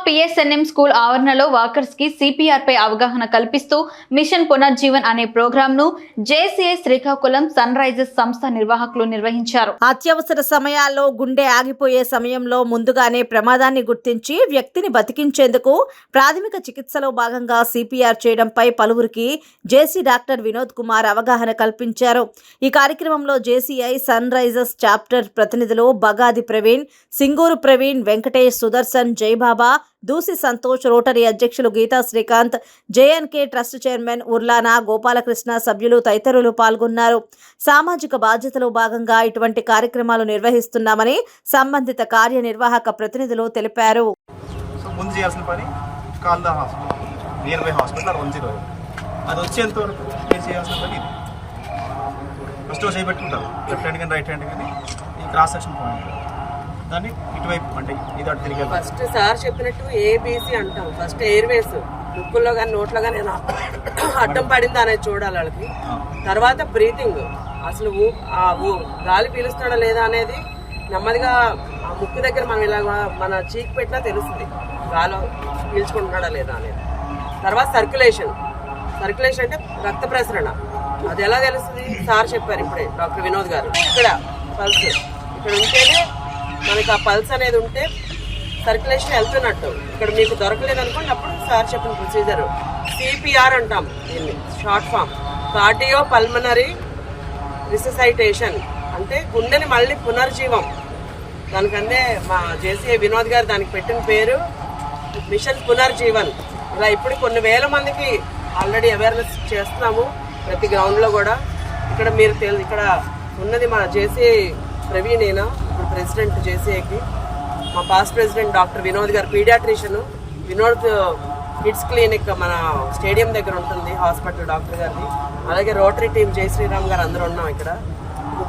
పిఎస్ఎన్ఎం school ఆవరణలో workers కి CPR పై అవగాహన కల్పిస్తూ మిషన్ పునర్జీవన్ అనే ప్రోగ్రామ్ ను జేసీఐ శ్రీకాకుళం సన్ రైజర్స్ సంస్థ నిర్వాహకులు నిర్వహించారు. అత్యవసర సమయాల్లో గుండె ఆగిపోయే సమయంలో ముందుగానే ప్రమాదాన్ని గుర్తించి వ్యక్తిని బతికించేందుకు ప్రాథమిక చికిత్సలో భాగంగా సిపిఆర్ చేయడంపై పలువురికి జేసీ డాక్టర్ వినోద్ కుమార్ అవగాహన కల్పించారు. ఈ కార్యక్రమంలో జేసీఐ సన్ రైజర్స్ చాప్టర్ ప్రతినిధులు బగాది ప్రవీణ్, సింగూరు ప్రవీణ్, వెంకటేష్, సుదర్శన్, జయబాబా, దూసి సంతోష్, రోటరీ అధ్యక్షులు Geetha Srikanth, JNK trust chairman Urlana Gopalakrishna, సభ్యులు తదితరులు పాల్గొన్నారు. సామాజిక బాధ్యతలో భాగంగా ఇటువంటి కార్యక్రమాలు నిర్వహిస్తున్నామని సంబంధిత కార్యనిర్వాహక ప్రతినిధులు తెలిపారు. ముందు చేయాల్సిన పని కాల్దా హాస్పిటల్, నియర్ బై హాస్పిటల్ 108 అది వచ్చేంత వరకు ఏం చేయాల్సిన పని ఇది. ఫస్ట్ చేయబెట్టుకుంటారు లెఫ్ట్ హ్యాండ్ కానీ రైట్ హ్యాండ్ కానీ ఈ క్రాస్ సెక్షన్ పాయింట్ దాన్ని ఇటువైపు అంటే ఇది అటు తిరిగి ఫస్ట్ సార్ చెప్పినట్టు ఏబీసీ అంటాం. ఫస్ట్ ఎయిర్వేస్ ముక్కుల్లో కానీ నోట్లో కానీ అడ్డం పడిందా అనేది చూడాలి వాళ్ళకి. తర్వాత బ్రీతింగ్, అసలు గాలి పీలుస్తాడా లేదా అనేది నెమ్మదిగా ఆ ముక్కు దగ్గర మనం ఇలా మన చీక్ పెట్టినా తెలుస్తుంది గాలి పీల్చుకుంటున్నాడా లేదా అనేది. తర్వాత సర్క్యులేషన్ అంటే రక్త ప్రసరణ, అది ఎలా తెలుస్తుంది సార్ చెప్పారు ఇప్పుడే డాక్టర్ వినోద్ గారు. ఇక్కడ పల్స్ ఇక్కడ ఉంటేనే మనకి ఆ పల్స్ అనేది ఉంటే సర్క్యులేషన్ వెళ్తున్నట్టు. ఇక్కడ మీకు దొరకలేదు అనుకోండి, అప్పుడు సార్ చెప్పిన ప్రొసీజర్ సిపిఆర్ అంటాం దీన్ని, short form cardio pulmonary resuscitation, అంటే గుండెని మళ్ళీ పునర్జీవం. దానికంటే మా జేసీఐ వినోద్ గారు దానికి పెట్టిన పేరు మిషన్ పునర్జీవన్. ఇలా ఇప్పుడు కొన్ని వేల మందికి ఆల్రెడీ అవేర్నెస్ చేస్తున్నాము ప్రతి గ్రౌండ్లో కూడా. ఇక్కడ మీరు ఇక్కడ ఉన్నది మా జేసీఐ ప్రవీణ్, అయినా ఇప్పుడు ప్రెసిడెంట్ జేసీఐకి. మా పాస్ట్ ప్రెసిడెంట్ డాక్టర్ వినోద్ గారు పీడియాట్రిషియన్. వినోద్ కిడ్స్ క్లినిక్ మన స్టేడియం దగ్గర ఉంటుంది హాస్పిటల్ డాక్టర్ గారిది. అలాగే రోటరీ టీం జై శ్రీరామ్ గారు అందరూ ఉన్నాం ఇక్కడ.